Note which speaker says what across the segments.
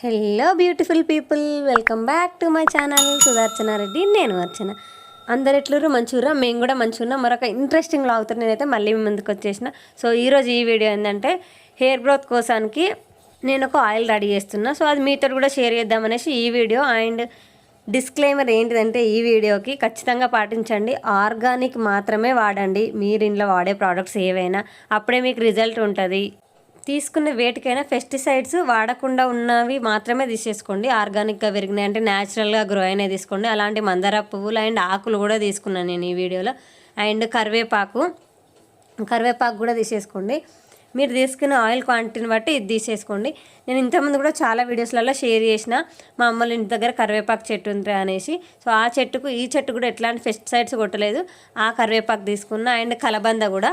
Speaker 1: Hello beautiful people, welcome back to my channel Sudarshana Reddy. నేను అర్చన. అందరు ఎట్లురు మంచిగా, మేము కూడా మంచిగా. మరొక ఇంట్రెస్టింగ్ లాగుతారు. నేనైతే మళ్ళీ మీ ముందుకు వచ్చేసిన. సో ఈరోజు ఈ వీడియో ఏంటంటే హెయిర్ గ్రోత్ కోసానికి నేను ఒక ఆయిల్ రెడీ చేస్తున్నా. సో అది మీతో కూడా షేర్ చేద్దామనేసి ఈ వీడియో. అండ్ డిస్క్లైమర్ ఏంటిదంటే ఈ వీడియోకి ఖచ్చితంగా పాటించండి, ఆర్గానిక్ మాత్రమే వాడండి. మీరు ఇంట్లో వాడే ప్రోడక్ట్స్ ఏవైనా, అప్పుడే మీకు రిజల్ట్ ఉంటుంది. తీసుకునే వేటికైనా పెస్టిసైడ్స్ వాడకుండా ఉన్నవి మాత్రమే తీసేసుకోండి. ఆర్గానిక్గా పెరిగినాయి అంటే న్యాచురల్గా గ్రో అయినాయి తీసుకోండి. అలాంటి మందార పువ్వులు అండ్ ఆకులు కూడా తీసుకున్నాను నేను ఈ వీడియోలో. అండ్ కరివేపాకు కూడా తీసేసుకోండి. మీరు తీసుకున్న ఆయిల్ క్వాంటిటీని బట్టి ఇది తీసేసుకోండి. నేను ఇంతకుముందు కూడా చాలా వీడియోస్లలో షేర్ చేసిన, మా అమ్మల ఇంటి దగ్గర కరివేపాకు చెట్టు ఉంది అనేసి. సో ఆ చెట్టుకు ఈ చెట్టు కూడా ఎట్లాంటి పెస్టిసైడ్స్ కొట్టలేదు. ఆ కరివేపాకు తీసుకున్న. అండ్ కలబంద కూడా,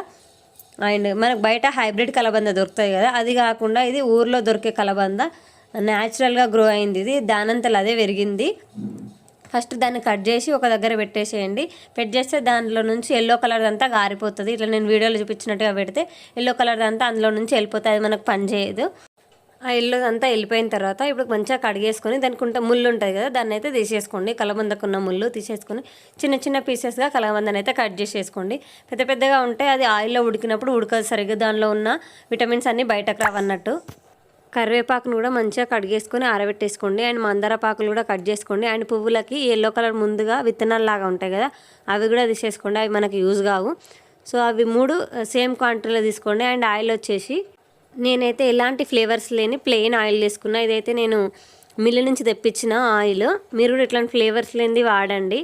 Speaker 1: అండ్ మనకు బయట హైబ్రిడ్ కలబంద దొరుకుతుంది కదా, అది కాకుండా ఇది ఊర్లో దొరికే కలబంద, న్యాచురల్గా గ్రో అయింది. ఇది దానంతలో అదే పెరిగింది. ఫస్ట్ దాన్ని కట్ చేసి ఒక దగ్గర పెట్టేసేయండి. చేస్తే దాంట్లో నుంచి ఎల్లో కలర్ అంతా గారిపోతుంది. ఇట్లా నేను వీడియోలో చూపించినట్టుగా పెడితే ఎల్లో కలర్ అంతా అందులో నుంచి వెళ్ళిపోతుంది. అది మనకు పని చేయదు. ఆ ఎల్లో అంతా వెళ్ళిపోయిన తర్వాత ఇప్పుడు మంచిగా కడిగేసుకొని దానికి ముళ్ళు ఉంటుంది కదా, దాన్ని అయితే తీసేసుకోండి. కలబందకున్న ముళ్ళు తీసేసుకొని చిన్న చిన్న పీసెస్గా కలబందని అయితే కట్ చేసేసుకోండి. పెద్ద పెద్దగా ఉంటే అది ఆయిల్లో ఉడికినప్పుడు ఉడకదు సరిగ్గా, దానిలో ఉన్న విటమిన్స్ అన్నీ బయటకు రావన్నట్టు. కరివేపాకును కూడా మంచిగా కడిగేసుకొని ఆరబెట్టేసుకోండి. అండ్ మందార పాకులు కూడా కట్ చేసుకోండి. అండ్ పువ్వులకి ఎల్లో కలర్ ముందుగా విత్తనాల్లాగా ఉంటాయి కదా, అవి కూడా తీసేసుకోండి. అవి మనకి యూజ్ కావు. సో అవి 3 సేమ్ క్వాంటిటీలో తీసుకోండి. అండ్ ఆయిల్ వచ్చేసి నేనైతే ఎలాంటి ఫ్లేవర్స్ లేని ప్లెయిన్ ఆయిల్ తీసుకున్నా. ఇదైతే నేను మిల్లు నుంచి తెప్పించిన ఆయిల్. మీరు కూడా ఇట్లాంటి ఫ్లేవర్స్ లేనిది వాడండి.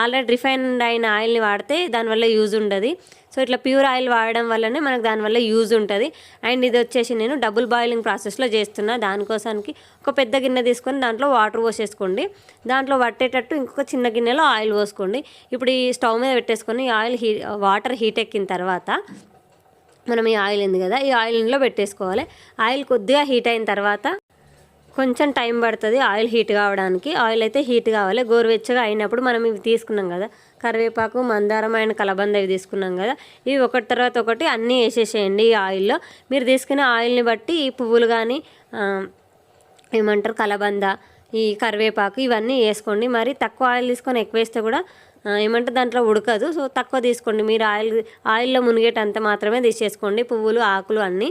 Speaker 1: ఆల్రెడీ రిఫైన్డ్ అయిన ఆయిల్ని వాడితే దానివల్ల యూజ్ ఉండదు. సో ఇట్లా ప్యూర్ ఆయిల్ వాడడం వల్లనే మనకు దానివల్ల యూజ్ ఉంటుంది. అండ్ ఇది వచ్చేసి నేను డబుల్ బాయిలింగ్ ప్రాసెస్లో చేస్తున్నా. దానికోసానికి ఒక పెద్ద గిన్నె తీసుకొని దాంట్లో వాటర్ పోసేసుకోండి. దాంట్లో పట్టేటట్టు ఇంకొక చిన్న గిన్నెలో ఆయిల్ పోసుకోండి. ఇప్పుడు ఈ స్టవ్ మీద పెట్టేసుకొని ఈ ఆయిల్ వాటర్ హీట్ ఎక్కిన తర్వాత మనం ఈ ఆయిల్ ఉంది కదా, ఈ ఆయిల్ ఇందులో పెట్టేసుకోవాలి. ఆయిల్ కొద్దిగా హీట్ అయిన తర్వాత కొంచెం టైం పడుతుంది ఆయిల్ హీట్ కావడానికి. ఆయిల్ అయితే హీట్ కావాలి. గోరువెచ్చగా అయినప్పుడు మనం ఇవి తీసుకున్నాం కదా, కరివేపాకు, మందారం అండ్ కలబంద ఇవి తీసుకున్నాం కదా, ఇవి ఒకటి తర్వాత ఒకటి అన్నీ వేసేసేయండి ఈ ఆయిల్లో. మీరు తీసుకునే ఆయిల్ని బట్టి ఈ పువ్వులు కానీ ఏమంటారు కలబంద, ఈ కరివేపాకు ఇవన్నీ వేసుకోండి. మరి తక్కువ ఆయిల్ తీసుకొని ఎక్కువ వేస్తే కూడా ఏమంటే దాంట్లో ఉడకదు. సో తక్కువ తీసుకోండి. మీరు ఆయిల్లో మునిగేటంత మాత్రమే తీసేసుకోండి, పువ్వులు ఆకులు అన్నీ.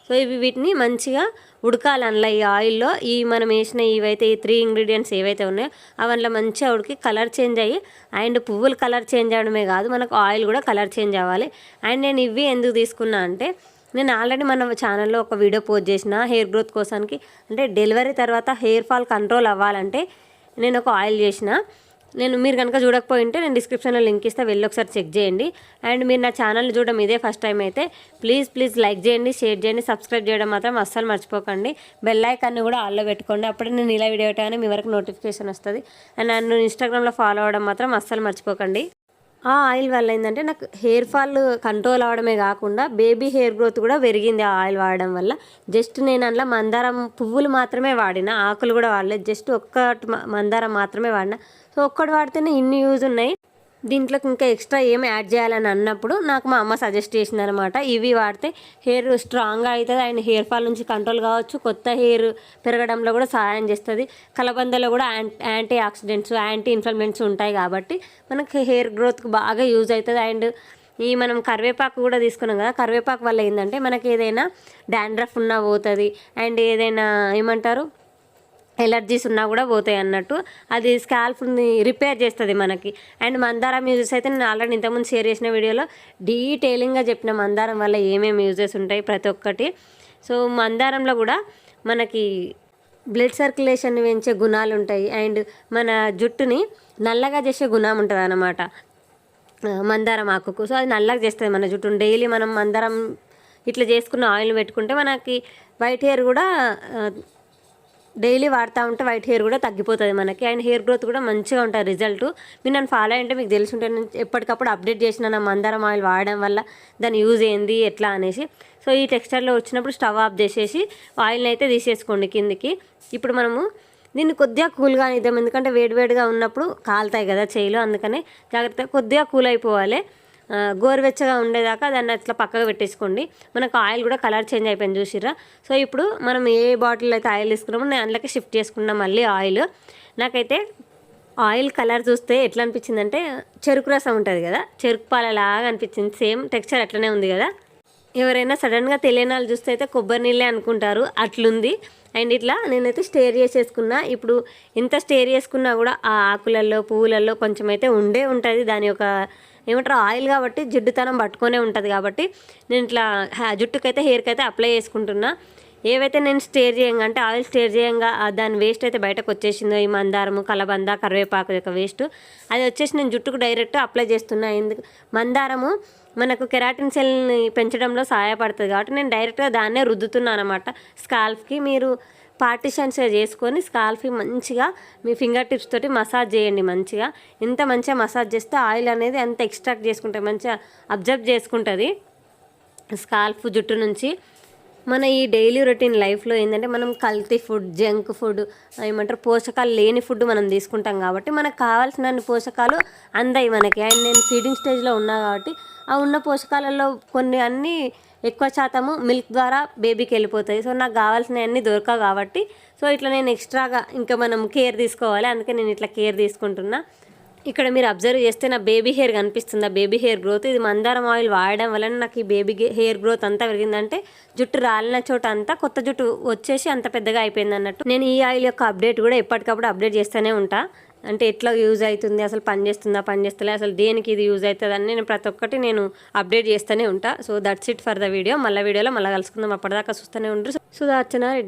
Speaker 1: సో వీటిని మంచిగా ఉడకాలి అందులో ఈ ఆయిల్లో. మనం వేసిన ఇవైతే ఈ 3 ఇంగ్రీడియంట్స్ ఏవైతే ఉన్నాయో అవన్నీ మంచిగా ఉడికి కలర్ చేంజ్ అయ్యి, అండ్ పువ్వులు కలర్ చేంజ్ అవ్వడమే కాదు మనకు ఆయిల్ కూడా కలర్ చేంజ్ అవ్వాలి. అండ్ నేను ఇవి ఎందుకు తీసుకున్నా అంటే, నేను ఆల్రెడీ మన ఛానల్లో ఒక వీడియో పోస్ట్ చేసిన హెయిర్ గ్రోత్ కోసానికి. అంటే డెలివరీ తర్వాత హెయిర్ ఫాల్ కంట్రోల్ అవ్వాలంటే నేను ఒక ఆయిల్ చేసిన. మీరు కనుక చూడకపోయి ఉంటే నేను డిస్క్రిప్షన్లో లింక్ ఇస్తే వెళ్ళి ఒకసారి చెక్ చేయండి. అండ్ మీరు నా ఛానల్ని చూడడం ఇదే ఫస్ట్ టైం అయితే ప్లీజ్ లైక్ చేయండి, షేర్ చేయండి, సబ్స్క్రైబ్ చేయడం మాత్రం అస్సలు మర్చిపోకండి. బెల్ ఐకాన్ని కూడా ఆల్లో పెట్టుకోండి. అప్పుడే నేను ఇలా వీడియో పెట్టగానే మీ వరకు నోటిఫికేషన్ వస్తుంది. అండ్ నన్ను ఇన్స్టాగ్రామ్లో ఫాలో అవ్వడం మాత్రం అస్సలు మర్చిపోకండి. ఆ ఆయిల్ వల్ల ఏంటంటే నాకు హెయిర్ ఫాల్ కంట్రోల్ అవడమే కాకుండా బేబీ హెయిర్ గ్రోత్ కూడా పెరిగింది ఆ ఆయిల్ వాడడం వల్ల. జస్ట్ నేను అందులో మందారం పువ్వులు మాత్రమే వాడిన, ఆకులు కూడా వాడలేదు. జస్ట్ మందారం మాత్రమే వాడిన. సో ఒక్కటి వాడితేనే ఇన్ని యూజ్ ఉన్నాయి. దీంట్లోకి ఇంకా ఎక్స్ట్రా ఏమి యాడ్ చేయాలని అన్నప్పుడు నాకు మా అమ్మ సజెస్ట్ చేసింది అనమాట. ఇవి వాడితే హెయిర్ స్ట్రాంగ్గా అవుతుంది అండ్ హెయిర్ ఫాల్ నుంచి కంట్రోల్ కావచ్చు, కొత్త హెయిర్ పెరగడంలో కూడా సహాయం చేస్తుంది. కలబందలో కూడా యాంటీ ఆక్సిడెంట్స్, యాంటీ ఇన్ఫ్లమేట్స్ ఉంటాయి కాబట్టి మనకి హెయిర్ గ్రోత్కి బాగా యూజ్ అవుతుంది. అండ్ మనం కరివేపాకు కూడా తీసుకున్నాం కదా, కరివేపాకు వల్ల ఏంటంటే మనకి ఏదైనా డాండ్రఫ్ ఉన్నా పోతుంది. అండ్ ఏదైనా ఏమంటారు ఎలర్జీస్ ఉన్నా కూడా పోతాయి అన్నట్టు. అది స్కాల్ప్ని రిపేర్ చేస్తుంది మనకి. అండ్ మందారం యూజెస్ అయితే నేను ఆల్రెడీ ఇంతకుముందు షేర్ చేసిన వీడియోలో డీటెయిలింగ్గా చెప్పిన మందారం వల్ల ఏమేమి యూజెస్ ఉంటాయి ప్రతి ఒక్కటి. సో మందారంలో కూడా మనకి బ్లడ్ సర్క్యులేషన్ పెంచే గుణాలు ఉంటాయి. అండ్ మన జుట్టుని నల్లగా చేసే గుణం ఉంటుంది అన్నమాట మందారం ఆకుకు. సో అది నల్లగా చేస్తుంది మన జుట్టుని. డైలీ మనం మందారం ఇట్లా చేసుకున్న ఆయిల్ పెట్టుకుంటే మనకి వైట్ హెయిర్ కూడా డైలీ వాడుతూ ఉంటే వైట్ హెయిర్ కూడా తగ్గిపోతుంది మనకి. అండ్ హెయిర్ గ్రోత్ కూడా మంచిగా ఉంటుంది రిజల్ట్. మీరు నన్ను ఫాలో అయ్యంటే మీకు తెలిసి ఉంటే నేను ఎప్పటికప్పుడు అప్డేట్ చేసిన నా మందారం ఆయిల్ వాడడం వల్ల దాని యూజ్ ఏంది ఎట్లా అనేసి. సో ఈ టెక్స్చర్లో వచ్చినప్పుడు స్టవ్ ఆఫ్ చేసేసి ఆయిల్ని అయితే తీసేసుకోండి కిందికి. ఇప్పుడు మనము దీన్ని కొద్దిగా కూల్గా ఇద్దాం, ఎందుకంటే వేడివేడిగా ఉన్నప్పుడు కాలుతాయి కదా చేయిలు, అందుకని జాగ్రత్తగా కొద్దిగా కూల్ అయిపోవాలి. గోరువెచ్చగా ఉండేదాకా దాన్ని అట్లా పక్కకు పెట్టేసుకోండి. మనకు ఆయిల్ కూడా కలర్ చేంజ్ అయిపోయింది చూసిర్రా. సో ఇప్పుడు మనం ఏ బాటిల్ అయితే ఆయిల్ తీసుకున్నామో నేను అందులోకి షిఫ్ట్ చేసుకున్నాం మళ్ళీ ఆయిల్. నాకైతే ఆయిల్ కలర్ చూస్తే ఎట్లా అనిపించిందంటే చెరుకు రసం ఉంటుంది కదా, చెరుకు పాలలాగా అనిపించింది. సేమ్ టెక్స్చర్ అట్లనే ఉంది కదా. ఎవరైనా సడన్గా తెలియని వాళ్ళు చూస్తే అయితే కొబ్బరి నీళ్ళే అనుకుంటారు, అట్లుంది. అండ్ ఇట్లా నేనైతే స్టేర్ చేసేసుకున్నా. ఇప్పుడు ఎంత స్టేర్ చేసుకున్నా కూడా ఆ ఆకులలో పువ్వులలో కొంచెం అయితే ఉంటుంది. దాని యొక్క ఏమంటారు ఆయిల్ కాబట్టి జిడ్డుతనం పట్టుకొనే ఉంటుంది. కాబట్టి నేను ఇట్లా జుట్టుకైతే హెయిర్కి అయితే అప్లై చేసుకుంటున్నా. ఏవైతే నేను స్టేర్ చేయంగా అంటే ఆయిల్ స్టేర్ చేయంగా దాని వేస్ట్ అయితే బయటకు వచ్చేసిందో, ఈ మందారము కలబంద కరివేపాకు యొక్క వేస్ట్ అది వచ్చేసి నేను జుట్టుకు డైరెక్ట్ అప్లై చేస్తున్నా. ఎందుకు మందారము మనకు కెరాటిన్ సెల్ని పెంచడంలో సహాయపడుతుంది కాబట్టి నేను డైరెక్ట్గా దాన్నే రుద్దుతున్నాను అనమాట స్కాల్ఫ్కి. మీరు పార్టిషన్స్ చేసుకొని స్కాల్ఫ్కి మంచిగా మీ ఫింగర్ టిప్స్ తోటి మసాజ్ చేయండి. మంచిగా ఎంత మంచిగా మసాజ్ చేస్తే ఆయిల్ అనేది అంత ఎక్స్ట్రాక్ట్ చేసుకుంటుంది, మంచిగా అబ్జర్వ్ చేసుకుంటుంది స్కాల్ఫ్ జుట్టు నుంచి. మన ఈ డైలీ రొటీన్ లైఫ్లో ఏంటంటే మనం కల్తీ ఫుడ్, జంక్ ఫుడ్, ఏమంటారు పోషకాలు లేని ఫుడ్ మనం తీసుకుంటాం కాబట్టి మనకు కావాల్సిన పోషకాలు అందాయి మనకి. అండ్ నేను ఫీడింగ్ స్టేజ్లో ఉన్నా కాబట్టి ఆ ఉన్న పోషకాలలో కొన్ని అన్నీ ఎక్కువ శాతము మిల్క్ ద్వారా బేబీకి వెళ్ళిపోతాయి. సో నాకు కావాల్సినవి అన్నీ దొరకవు కాబట్టి సో ఇట్లా నేను ఎక్స్ట్రాగా ఇంకా మనం కేర్ తీసుకోవాలి. అందుకే నేను ఇట్లా కేర్ తీసుకుంటున్నా. ఇక్కడ మీరు అబ్జర్వ్ చేస్తే నా బేబీ హెయిర్ కనిపిస్తుంది, బేబీ హెయిర్ గ్రోత్. ఇది మందారం ఆయిల్ వాడడం వలన నాకు ఈ బేబీ హెయిర్ గ్రోత్ అంతా పెరిగిందంటే జుట్టు రాలిన చోట అంతా కొత్త జుట్టు వచ్చేసి అంత పెద్దగా అయిపోయింది అన్నట్టు. నేను ఈ ఆయిల్ యొక్క అప్డేట్ కూడా ఎప్పటికప్పుడు అప్డేట్ చేస్తూనే ఉంటా. అంటే ఎట్లా యూజ్ అవుతుంది, అసలు పనిచేస్తలే, అసలు దేనికి ఇది యూజ్ అవుతుంది అని నేను ప్రతి ఒక్కటి నేను అప్డేట్ చేస్తూనే ఉంటా. So that's it for the video. మళ్ళీ వీడియోలో మళ్ళీ కలుసుకుందాం. అప్పటిదాకా చూస్తూనే ఉంటారు సుధార్చన రెడ్డి.